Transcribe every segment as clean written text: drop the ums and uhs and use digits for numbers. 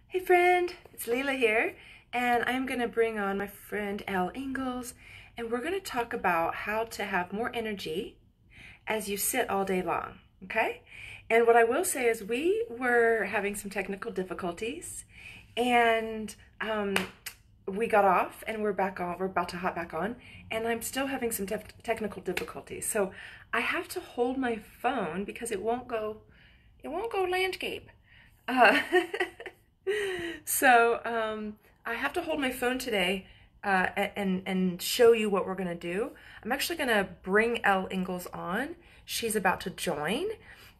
Hey friend, it's Leela here, and I'm going to bring on my friend Elle Ingalls, and we're going to talk about how to have more energy as you sit all day long, okay? And what I will say is we were having some technical difficulties, and we got off and we're back on, we're about to hop back on, and I'm still having some technical difficulties. So I have to hold my phone because it won't go landscape. Uh, so I have to hold my phone today and show you what we're gonna do. I'm actually gonna bring Elle Ingalls on. She's about to join.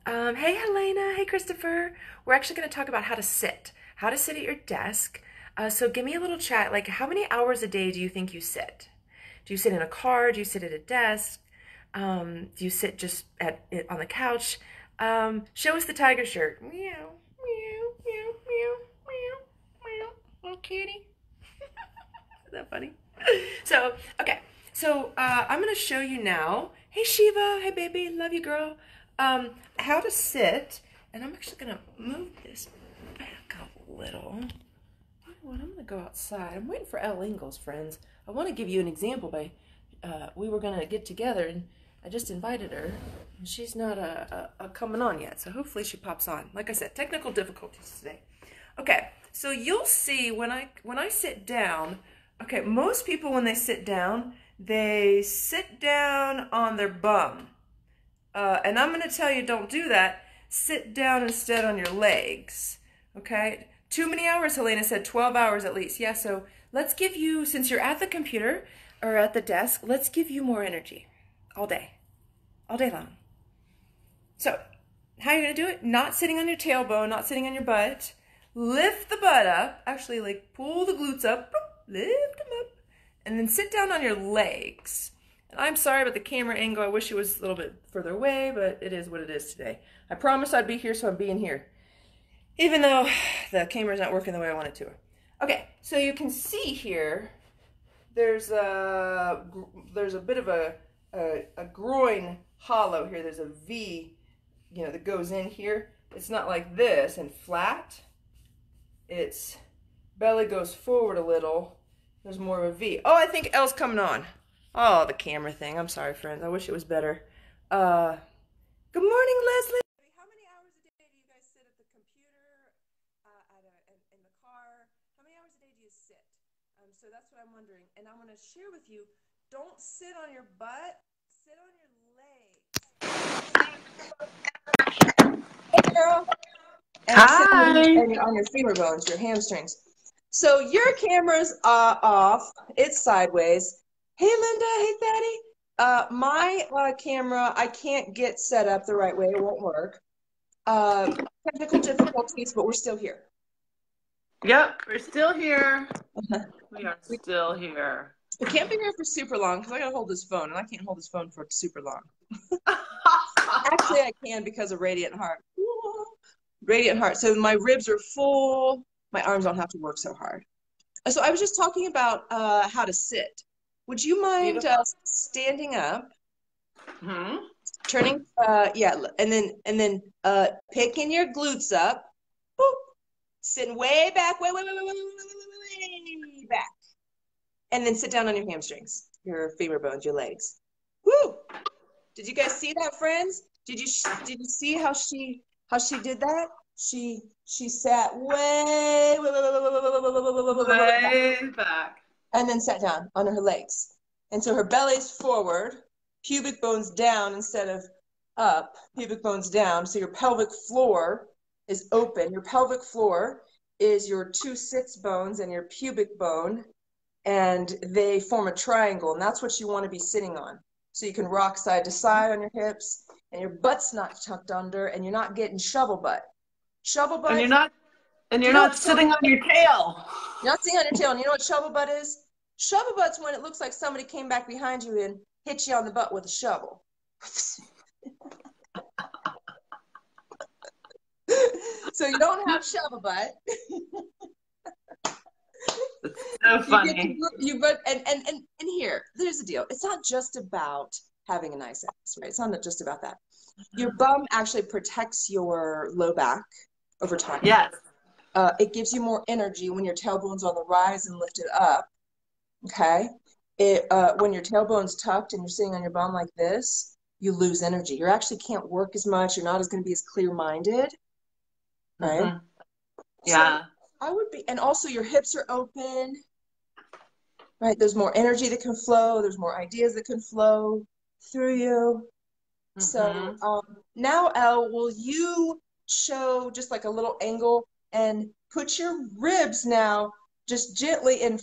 Hey Helena, hey Christopher. We're actually gonna talk about how to sit at your desk. So give me a little chat. Like, how many hours a day do you think you sit? Do you sit in a car? Do you sit at a desk? Do you sit just on the couch? Show us the tiger shirt. Meow, meow, meow, meow, meow, meow. Little kitty. Is that funny? Okay. I'm gonna show you now. Hey Shiva, hey baby, love you girl. How to sit, and I'm actually gonna move this back a little. You know what? I'm gonna go outside. I'm waiting for Elle Ingalls, friends. I want to give you an example. We were gonna get together, and I just invited her, and she's not coming on yet. So hopefully she pops on. Like I said, technical difficulties today. Okay, so you'll see when I sit down. Okay, most people when they sit down on their bum, and I'm gonna tell you, don't do that. Sit down instead on your legs. Okay. Too many hours, Helena said, 12 hours at least. Yeah, so let's give you, since you're at the computer or at the desk, let's give you more energy all day long. So, how are you going to do it? Not sitting on your tailbone, not sitting on your butt. Lift the butt up, actually like pull the glutes up, lift them up, and then sit down on your legs. And I'm sorry about the camera angle. I wish it was a little bit further away, but it is what it is today. I promised I'd be here, so I'm being here, even though the camera's not working the way I want it to. Okay, so you can see here, there's a bit of a groin hollow here. There's a V, that goes in here. It's not like this and flat. Its belly goes forward a little. There's more of a V. Oh, I think Elle's coming on. Oh, the camera thing. I'm sorry, friends. I wish it was better. Good morning, Leslie. How many hours a day do you guys sit at the computer, in the car? How many hours a day do you sit? So that's what I'm wondering. And I want to share with you, don't sit on your butt, sit on your legs. Hey, girl. And Hi. on your femur bones, your hamstrings. So your camera's off. It's sideways. Hey, Linda. Hey, Thaddy. My camera, I can't get set up the right way. It won't work. Technical difficulties, but we're still here. Yep, we're still here. We are still here. We can't be here for super long because I gotta hold this phone, and I can't hold this phone for super long. Actually, I can because of Radiant Heart. Radiant Heart. So my ribs are full. My arms don't have to work so hard. So I was just talking about how to sit. Would you mind standing up, turning, and then picking your glutes up, boop, sitting way back, way back, and then sit down on your hamstrings, your femur bones, your legs. Woo! Did you guys see that, friends? Did you see how she did that? She sat way back. And then sat down on her legs. And so her belly's forward, pubic bones down instead of up, pubic bones down. So your pelvic floor is open. Your pelvic floor is your two sits bones and your pubic bone, and they form a triangle, and that's what you want to be sitting on. So you can rock side to side on your hips, and your butt's not tucked under, and you're not getting shovel butt. Shovel butt. And you're not sitting on your tail. You're not sitting on your tail. And you know what shovel butt is? Shovel butt's when it looks like somebody came back behind you and hit you on the butt with a shovel. So you don't have shovel butt. It's so funny. And here, there's the deal. It's not just about having a nice ass, right? It's not just about that. Your bum actually protects your low back over time. Yes. it gives you more energy when your tailbone's on the rise and lifted up. Okay. When your tailbone's tucked and you're sitting on your bum like this, you lose energy. You actually can't work as much. You're not going to be as clear-minded. Right. Mm-hmm. Yeah. So I would be, and also your hips are open. Right. There's more energy that can flow. There's more ideas that can flow through you. Mm-hmm. So now, Elle, will you show just like a little angle and put your ribs now just gently in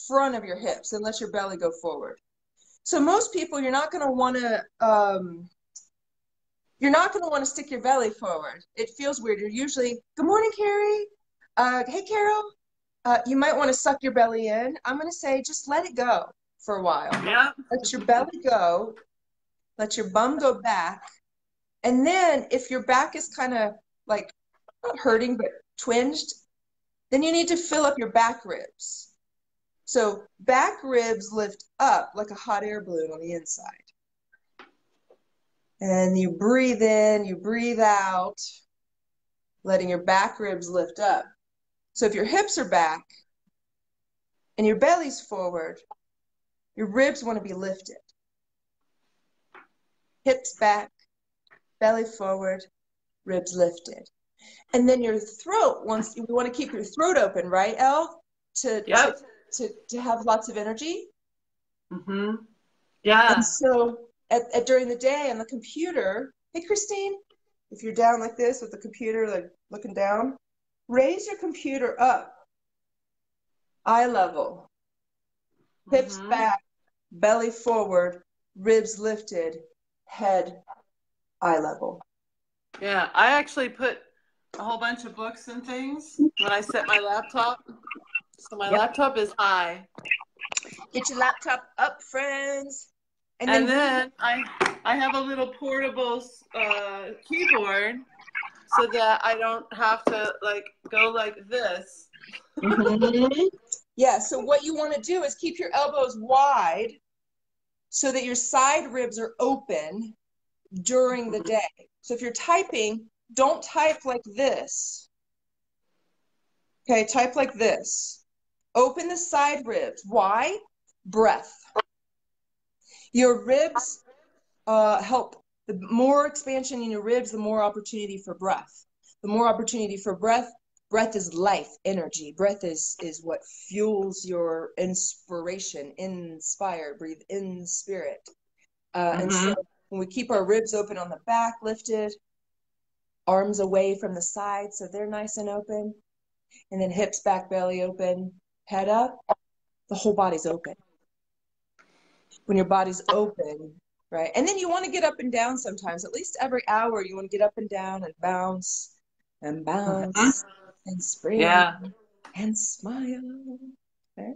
front of your hips and let your belly go forward. So most people, you're not going to want to stick your belly forward. It feels weird. You're usually, good morning, Carrie. Hey, Carol. You might want to suck your belly in. I'm going to say just let it go for a while. Yeah. Let your belly go. Let your bum go back. And then if your back is kind of like not hurting, but twinged, then you need to fill up your back ribs. So back ribs lift up like a hot air balloon on the inside. And you breathe in, you breathe out, letting your back ribs lift up. So if your hips are back and your belly's forward, your ribs want to be lifted. Hips back, belly forward, ribs lifted. And then your throat, once you want to keep your throat open, right, Elle? Yep. To have lots of energy. Mm-hmm. Yeah. And so during the day on the computer, hey, Christine, if you're down like this with the computer, like looking down, raise your computer up, eye level, hips back, belly forward, ribs lifted, head eye level. Yeah, I actually put a whole bunch of books and things when I set my laptop. So my laptop is high. Get your laptop up, friends. And then I have a little portable keyboard so that I don't have to like go like this. Mm-hmm. Yeah, so what you want to do is keep your elbows wide so that your side ribs are open during the day. So if you're typing, don't type like this. Okay, type like this. Open the side ribs. Why? Breath. Your ribs help. The more expansion in your ribs, the more opportunity for breath. The more opportunity for breath. Breath is life, energy. Breath is what fuels your inspiration. Inspire, breathe in spirit. And so when we keep our ribs open on the back, lifted, arms away from the side so they're nice and open, and then hips back, belly open, head up, the whole body's open. When your body's open, right? And then you want to get up and down sometimes. At least every hour you want to get up and down and bounce and bounce and spring and smile. Okay?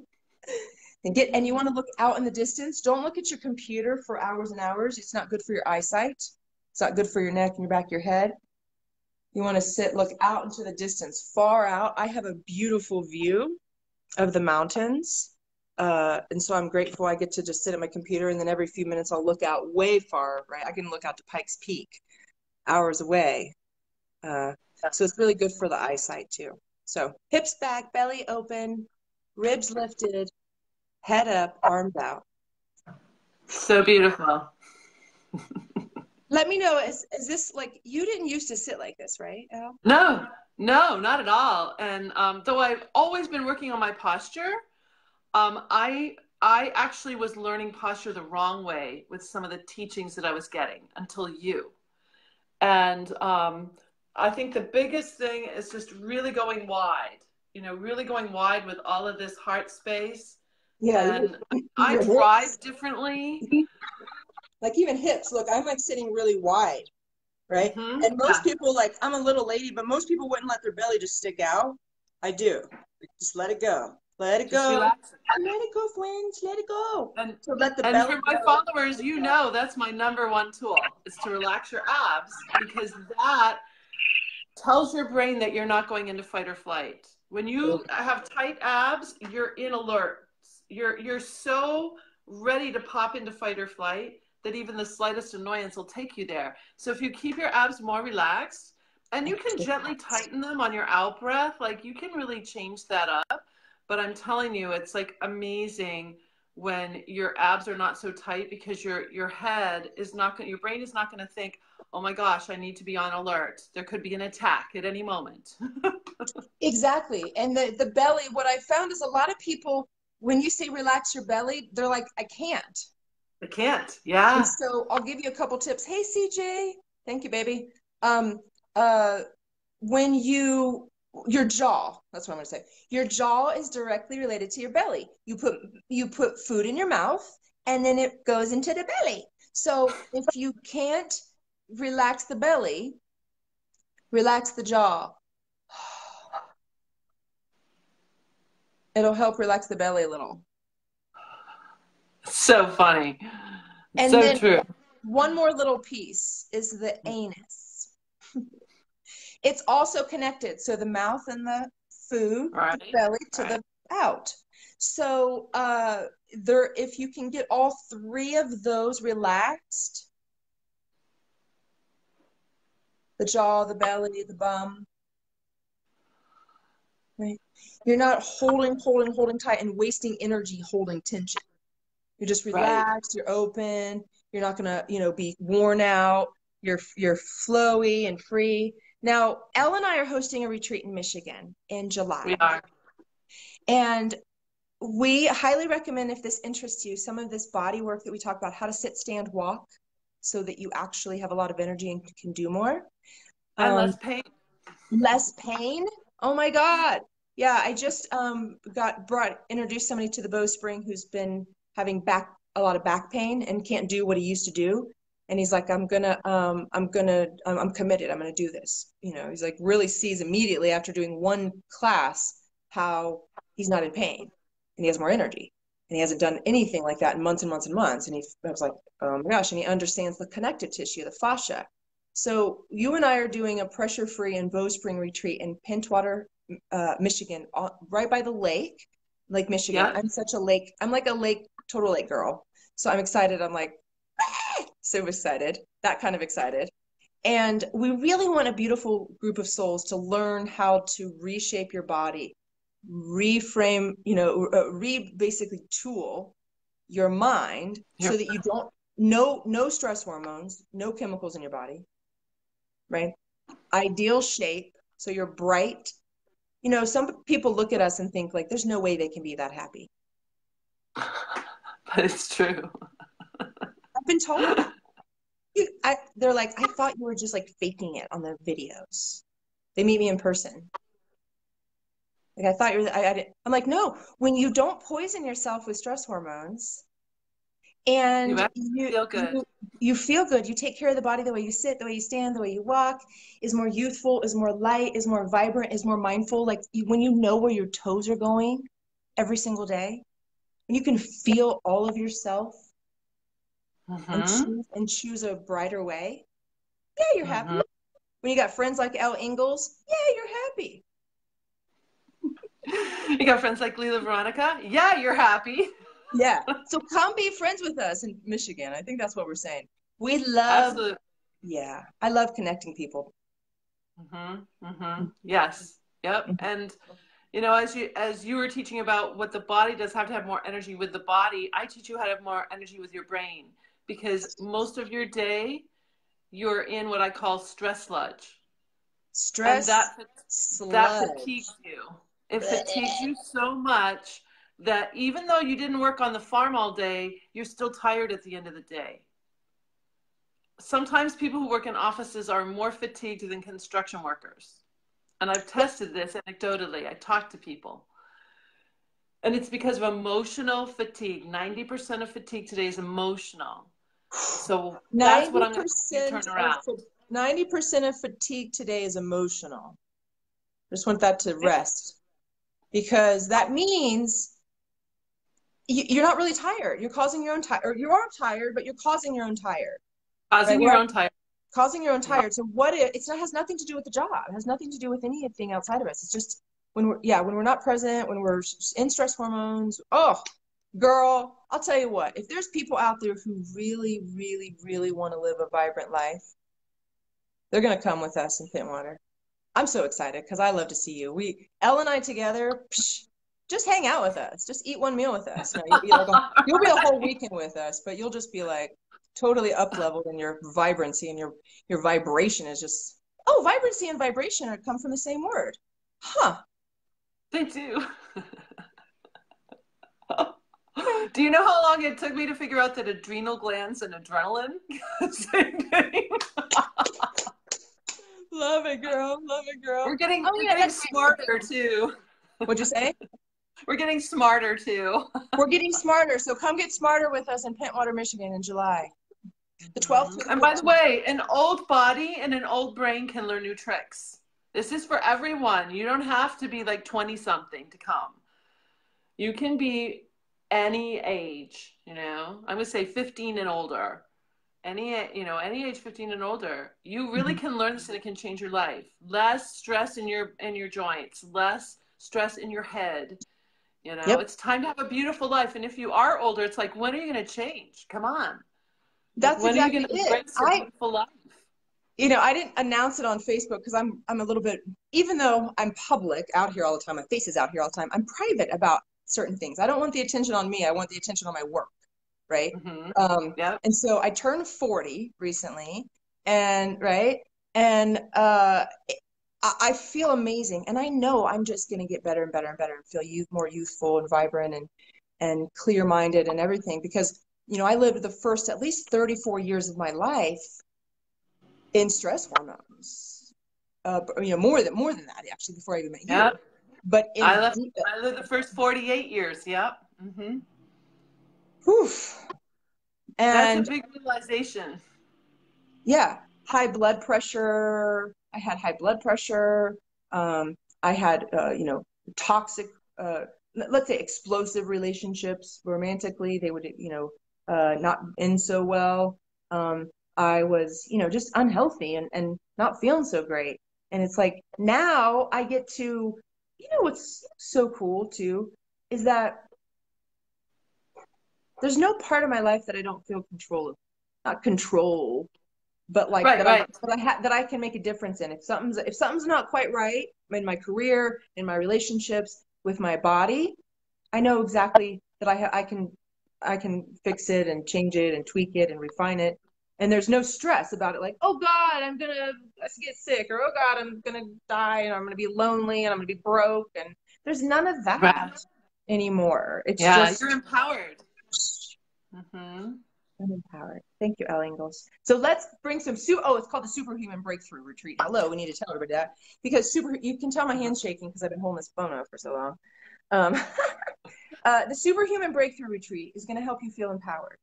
And you want to look out in the distance. Don't look at your computer for hours and hours. It's not good for your eyesight. It's not good for your neck and your back of your head. You want to look out into the distance, far out. I have a beautiful view of the mountains. And so I'm grateful I get to just sit at my computer, and then every few minutes I'll look out way far, right? I can look out to Pikes Peak, hours away. So it's really good for the eyesight too. So hips back, belly open, ribs lifted, head up, arms out. So beautiful. Let me know, is this like, you didn't used to sit like this, right, Elle? No, not at all. And though I've always been working on my posture, I actually was learning posture the wrong way with some of the teachings that I was getting until you. And I think the biggest thing is just really going wide, really going wide with all of this heart space. Yeah. And I drive differently. Like even hips, look, I'm like sitting really wide, right? And most people, like, I'm a little lady, but most people wouldn't let their belly just stick out. I do. Just let it go. Let it go. Let it go, friends. Let it go. And, so let the belly for my followers, that's my #1 tool is to relax your abs, because that tells your brain that you're not going into fight or flight. When you have tight abs, you're in alert. You're so ready to pop into fight or flight that even the slightest annoyance will take you there. So if you keep your abs more relaxed, And you can gently tighten them on your out breath. Like you can really change that up. But I'm telling you, it's like amazing when your abs are not so tight because your head is not going, your brain is not going to think, oh my gosh, I need to be on alert. There could be an attack at any moment. Exactly. And the belly, what I found is a lot of people, when you say relax your belly, they're like, I can't. I can't. Yeah. And so I'll give you a couple tips. Hey, CJ. Thank you, baby. When your jaw, that's what I'm going to say. Your jaw is directly related to your belly. You put food in your mouth and then it goes into the belly. So if you can't relax the belly, relax the jaw. It'll help relax the belly a little. So funny. And so then true. One more little piece is the anus. It's also connected. So the mouth and the food, right. the belly to the out. So if you can get all three of those relaxed, the jaw, the belly, the bum, right? You're not holding tight and wasting energy holding tension. You're just relaxed, you're open, you're not gonna, be worn out, you're flowy and free. Now, Elle and I are hosting a retreat in Michigan in July. We are. And we highly recommend, if this interests you, some of this body work that we talk about, how to sit, stand, walk, so that you actually have a lot of energy and can do more. And less pain. Less pain? Oh my God. Yeah, I just introduced somebody to the Bowspring who's been having a lot of back pain and can't do what he used to do. And he's like, I'm committed. I'm gonna do this. He's like, really sees immediately after doing one class how he's not in pain and he has more energy. And he hasn't done anything like that in months and months and months. And I was like, oh my gosh. And he understands the connective tissue, the fascia. So you and I are doing a pressure-free and Bowspring retreat in Pentwater, Michigan, right by the Lake Michigan. Yep. I'm like a total lake girl. So I'm excited. I'm like, so excited, that kind of excited. And we really want a beautiful group of souls to learn how to reshape your body, reframe, basically tool your mind so that you don't, no stress hormones, no chemicals in your body, right? Ideal shape. So you're bright. Some people look at us and think like, there's no way they can be that happy. But it's true. I've bbeen told. They're like, I thought you were just like faking it on the videos. They meet me in person. Like, I thought you were, I'm like, no, when you don't poison yourself with stress hormones and you feel good. You feel good. You take care of the body. The way you sit, the way you stand, the way you walk is more youthful, is more light, is more vibrant, is more mindful. Like when you know where your toes are going every single day, when you can feel all of yourself and choose a brighter way, yeah, you're happy. When you got friends like Elle Ingalls, yeah, you're happy. You got friends like Leela Veronica, yeah, you're happy. Yeah. So come be friends with us in Michigan. I think that's what we're saying. We love. Absolutely. Yeah. I love connecting people. Yes. Yep. And, as you were teaching about what the body does have to have more energy with the body, I teach you how to have more energy with your brain, because most of your day you're in what I call stress sludge. Stress sludge. That fatigues you. It fatigues you so much that even though you didn't work on the farm all day, you're still tired at the end of the day. Sometimes people who work in offices are more fatigued than construction workers. And I've tested this anecdotally. I talk to people. And it's because of emotional fatigue. 90% of fatigue today is emotional. So that's what I'm going to turn around. 90% of fatigue today is emotional. I just want that to rest. Because that means you're not really tired. You're causing your own tired. Or you are tired, but you're causing your own tired. Causing your own tired. Causing your own tired. So it has nothing to do with the job. It has nothing to do with anything outside of us. It's just when we're not present, when we're in stress hormones. Oh, girl, I'll tell you what. If there's people out there who really, really, really want to live a vibrant life, They're going to come with us in Pentwater. I'm so excited because I love to see you. Elle and I together, just hang out with us. Just eat one meal with us. No, you'll be a whole weekend with us, but you'll just be like totally up leveled in your vibrancy, and your vibration is just, oh, vibrancy and vibration come from the same word. Huh. They do. Do you know how long it took me to figure out that adrenal glands and adrenaline? Same thing. Love it, girl. Love it, girl. We're getting smarter too. What'd you say? We're getting smarter too. We're getting smarter. So come get smarter with us in Pentwater, Michigan in July. The 12th. And by the way, an old body and an old brain can learn new tricks. This is for everyone. You don't have to be like 20 something to come. You can be any age, you know. I'm gonna say 15 and older. Any age 15 and older. You really can learn this, and it can change your life. Less stress in your joints, less stress in your head. You know, It's time to have a beautiful life. And if you are older, it's like, when are you gonna change? Come on. That's when exactly are you gonna embrace a beautiful life? You know, I didn't announce it on Facebook because I'm a little bit, even though I'm public out here all the time, my face is out here all the time, I'm private about certain things. I don't want the attention on me. I want the attention on my work. Right. And so I turned 40 recently, and I feel amazing, and I know I'm just going to get better and better and better and feel more youthful and vibrant and clear-minded and everything, because, you know, I lived the first at least 34 years of my life in stress hormones, you know, more than that actually, before I even met you. But I lived the first 48 years. Yep. And that's a big realization. Yeah. High blood pressure. I had high blood pressure. I had, you know, toxic, let's say explosive relationships romantically. They would, you know, not end so well. I was, you know, just unhealthy and not feeling so great. And it's like, now I get to, you know, what's so cool too is that there's no part of my life that I don't feel control of. Not control, but like that I can make a difference in. If something's not quite right in my career, in my relationships, with my body, I know exactly that I can fix it and change it and tweak it and refine it. And there's no stress about it, like, oh God, I'm gonna get sick, or oh God, I'm gonna die, and I'm gonna be lonely, and I'm gonna be broke, and there's none of that anymore. It's just you're empowered. I'm empowered. Thank you, Elle Ingalls. So let's bring some it's called the Superhuman Breakthrough Retreat. Hello, we need to tell everybody that, because you can tell my hand's shaking because I've been holding this phone up for so long. The Superhuman Breakthrough Retreat is going to help you feel empowered.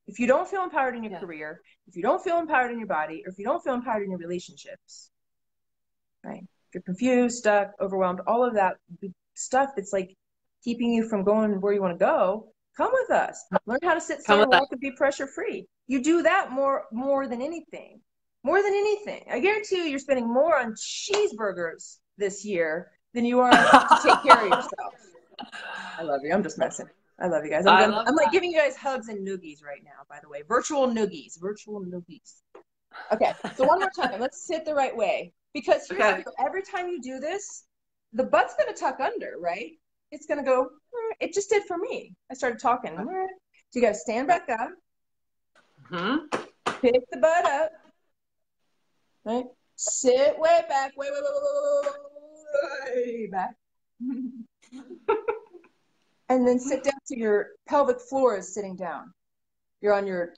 If you don't feel empowered in your career, if you don't feel empowered in your body, or if you don't feel empowered in your relationships, right? If you're confused, stuck, overwhelmed, all of that stuff that's like keeping you from going where you want to go, come with us. Learn how to sit still and walk and be pressure free. You do that more than anything. More than anything. I guarantee you're spending more on cheeseburgers this year than you are to take care of yourself. I love you. I'm just messing. I love you guys. I'm like giving you guys hugs and noogies right now, by the way. Virtual noogies. Okay, so one more time. Let's sit the right way. Because every time you do this, the butt's going to tuck under, right? It's going to go, it just did for me. I started talking. So you got to stand back up. Pick the butt up. Right? Sit way back. Way back. And then sit down so your pelvic floor is sitting down. You're on your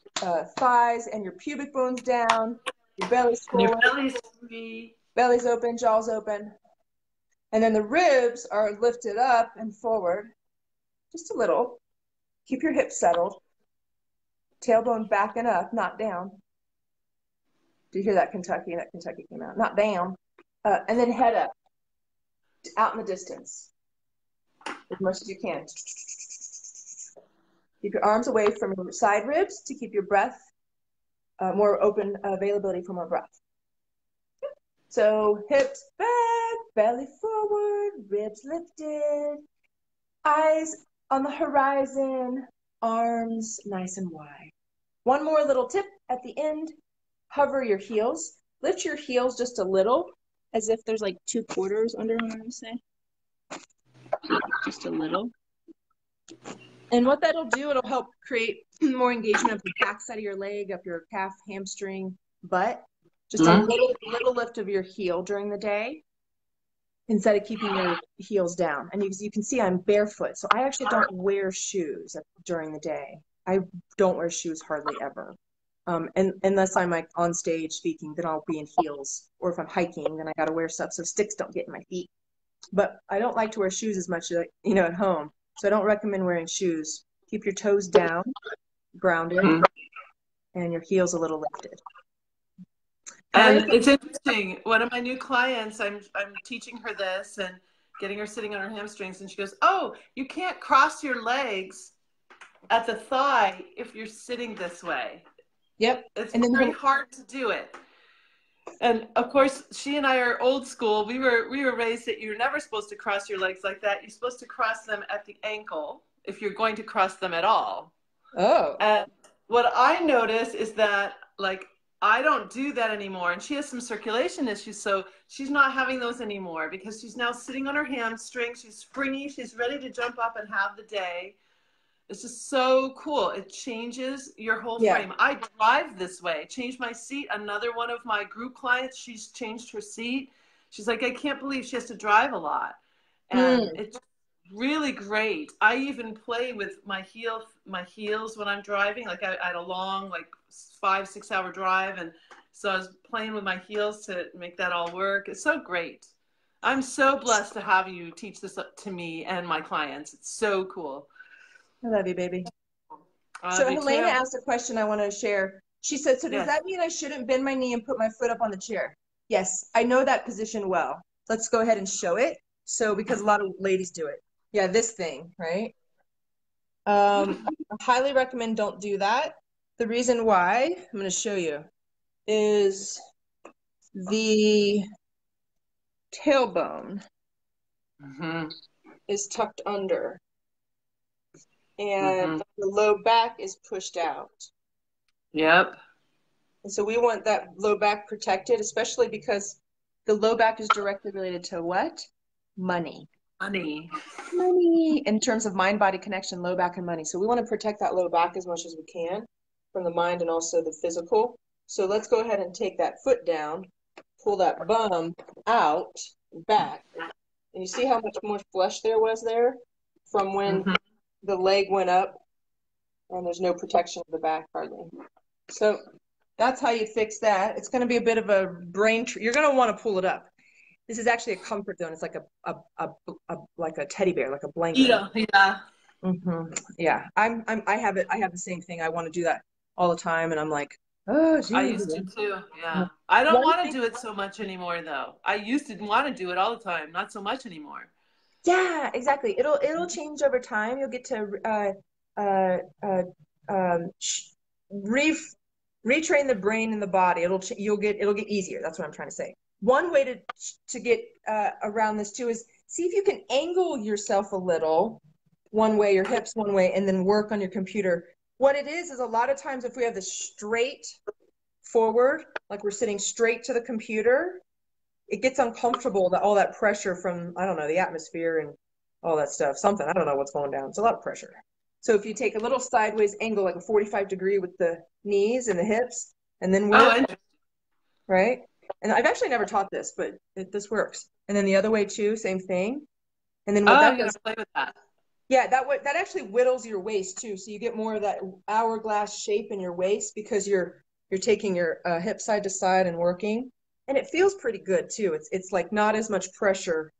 thighs and your pubic bones down. Your belly's forward. Your belly's free. Belly's open, jaw's open. And then the ribs are lifted up and forward. Just a little. Keep your hips settled. Tailbone backing up, not down. Do you hear that Kentucky? That Kentucky came out. Not down. And then head up. Out in the distance. As much as you can. Keep your arms away from your side ribs to keep your breath, more open availability for more breath. So hips back, belly forward, ribs lifted, eyes on the horizon, arms nice and wide. One more little tip at the end. Hover your heels lift your heels just a little, as if there's like 2/4 under them, I'm gonna say. Just a little. And what that'll do, it'll help create more engagement of the back side of your leg, up your calf, hamstring, butt. Just a little lift of your heel during the day instead of keeping your heels down. And you can see I'm barefoot, so I actually don't wear shoes during the day. I don't wear shoes hardly ever. And unless I'm like on stage speaking, then I'll be in heels. Or if I'm hiking, then I got to wear stuff so sticks don't get in my feet. But I don't like to wear shoes as much, at home. So I don't recommend wearing shoes. Keep your toes down, grounded, and your heels a little lifted. And it's interesting. One of my new clients, I'm teaching her this and getting her sitting on her hamstrings, and she goes, "Oh, you can't cross your legs at the thigh if you're sitting this way." Yep. It's very hard to do it. And of course, she and I are old school. We were raised that you're never supposed to cross your legs like that. You're supposed to cross them at the ankle if you're going to cross them at all. Oh. And what I notice is that, like, I don't do that anymore. And she has some circulation issues, so she's not having those anymore because she's now sitting on her hamstring. She's springy. She's ready to jump up and have the day. It's just so cool. It changes your whole frame. I drive this way. Changed my seat. Another one of my group clients, she's changed her seat. She's like, I can't believe she has to drive a lot. And it's really great. I even play with my heels when I'm driving. Like I had a long, like 5-6 hour drive. And so I was playing with my heels to make that all work. It's so great. I'm so blessed to have you teach this to me and my clients. It's so cool. I love you, baby. So Helena asked a question I want to share. She said, so does that mean I shouldn't bend my knee and put my foot up on the chair? Yes, I know that position well. Let's go ahead and show it. So, because a lot of ladies do it. Yeah, this thing, right? I highly recommend don't do that. The reason why, I'm going to show you, is the tailbone is tucked under. And the low back is pushed out. Yep. And so we want that low back protected, especially because the low back is directly related to what? Money. Money. In terms of mind-body connection, low back and money. So we want to protect that low back as much as we can from the mind and also the physical. So let's go ahead and take that foot down, pull that bum out, back. And you see how much more flesh there was there from when the leg went up, and there's no protection of the back hardly. So that's how you fix that. It's going to be a bit of a brain. You're going to want to pull it up. This is actually a comfort zone. It's like like a teddy bear, like a blanket. Yeah. Yeah. I have it. I have the same thing. I want to do that all the time, and I'm like, oh, geez. I used to too. Yeah. I don't want to do it so much anymore, though. I used to want to do it all the time. Not so much anymore. Yeah, exactly. It'll change over time. You'll get to retrain the brain and the body. It'll get easier. That's what I'm trying to say. One way to get around this too is see if you can angle yourself a little, one way, your hips one way, and then work on your computer. What it is a lot of times if we have this straight forward, like we're sitting straight to the computer, it gets uncomfortable, all that pressure from, I don't know, the atmosphere and all that stuff. Something, I don't know what's going down. It's a lot of pressure. So if you take a little sideways angle, like a 45 degree with the knees and the hips, and then work, right? And I've actually never taught this, but this works. And then the other way too, same thing. And then what that does, play with that. Yeah, that actually whittles your waist too. So you get more of that hourglass shape in your waist because you're taking your hip side to side and working. And it feels pretty good too. It's like not as much pressure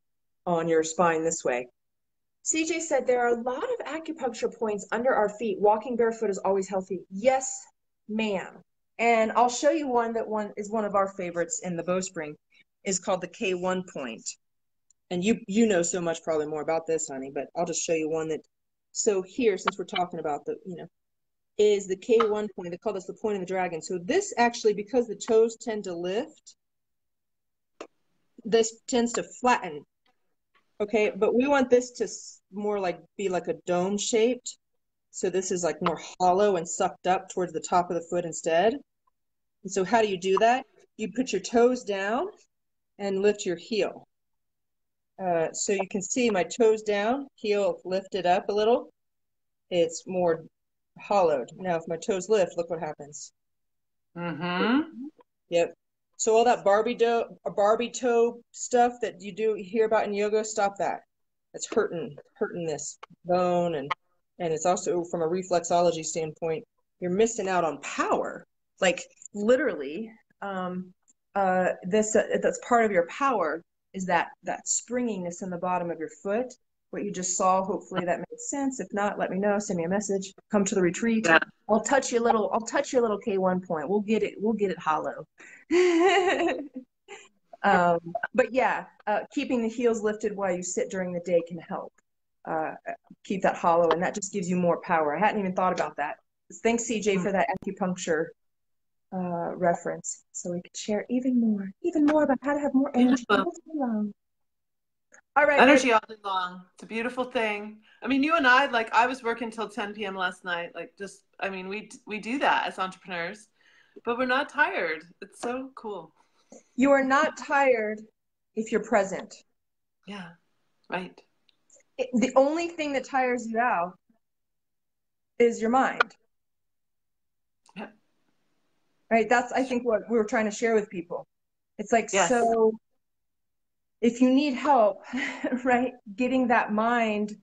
on your spine this way. CJ said there are a lot of acupuncture points under our feet. Walking barefoot is always healthy. Yes, ma'am. And I'll show you one is one of our favorites in the bowspring. Is called the K1 point. And you know so much probably more about this, honey, but I'll just show you one that. So here, since we're talking about is the K1 point. They call this the point of the dragon. So this actually, because the toes tend to lift, this tends to flatten. Okay, but we want this to more like be like a dome shaped. So this is like more hollow and sucked up towards the top of the foot instead. And so how do you do that? you put your toes down and lift your heel. So you can see my toes down, heel lifted up a little. It's more hollowed. Now, if my toes lift, look what happens. Mm-hmm. Yep. So all that Barbie toe stuff that you hear about in yoga, stop that. It's hurting this bone, and it's also from a reflexology standpoint, you're missing out on power. Like literally, that's part of your power is that springiness in the bottom of your foot. What you just saw, hopefully that made sense. If not, let me know. Send me a message. Come to the retreat. Yeah. I'll touch your little K1 point. We'll get it hollow. But yeah, keeping the heels lifted while you sit during the day can help keep that hollow, and that just gives you more power. I hadn't even thought about that. Thanks, CJ, for that acupuncture reference, so we could share even more about how to have more energy all day long. All right, energy all day long. It's a beautiful thing. I mean, you and I, like, I was working till 10 p.m. last night. Like, just, I mean, we do that as entrepreneurs, but we're not tired. It's so cool. You are not tired if you're present. Yeah, right. The only thing that tires you out is your mind. Yeah. Right? That's, I think, what we were trying to share with people. It's like, yes. So if you need help, right, getting that mind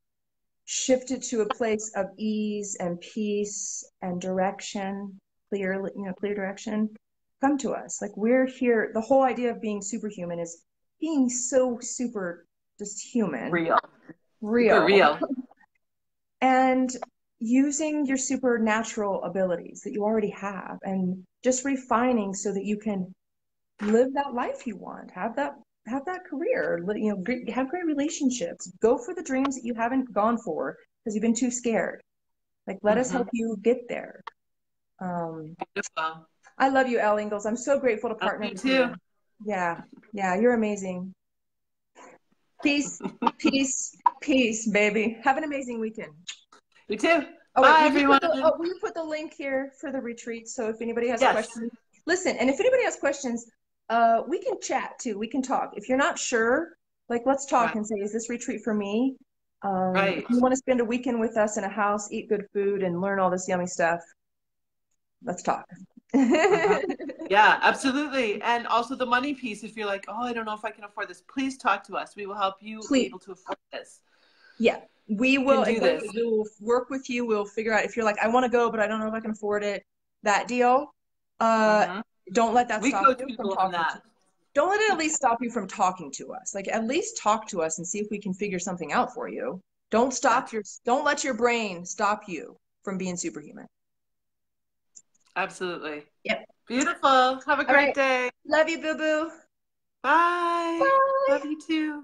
shifted to a place of ease and peace and direction, clear direction, come to us. Like, we're here. The whole idea of being superhuman is being so super just human. Real. Super real. And using your supernatural abilities that you already have and just refining so that you can live that life you want, have that career, have great relationships, go for the dreams that you haven't gone for because you've been too scared. Like, let us help you get there. Beautiful. I love you, Elle Ingalls. I'm so grateful to partner with you. Yeah, you're amazing. Peace, peace, baby. Have an amazing weekend. You too. Oh, bye, wait, everyone. will you put the link here for the retreat? So if anybody has questions, listen, and if anybody has questions, we can chat too. We can talk. If you're not sure, like, let's talk and say, is this retreat for me? If you want to spend a weekend with us in a house, eat good food, and learn all this yummy stuff, let's talk. Yeah, absolutely. And also the money piece, if you're like, oh, I don't know if I can afford this, please talk to us. We will help you be able to afford this. Yeah, we will do this. We will work with you. We'll figure out if you're like, I want to go, but I don't know if I can afford it. That deal. Don't let that stop you from talking. Don't let it at least stop you from talking to us. Like, at least talk to us and see if we can figure something out for you. Don't let your brain stop you from being superhuman. Absolutely. Yep. Beautiful. Have a great day. Love you, boo-boo. Bye. Bye. Love you too.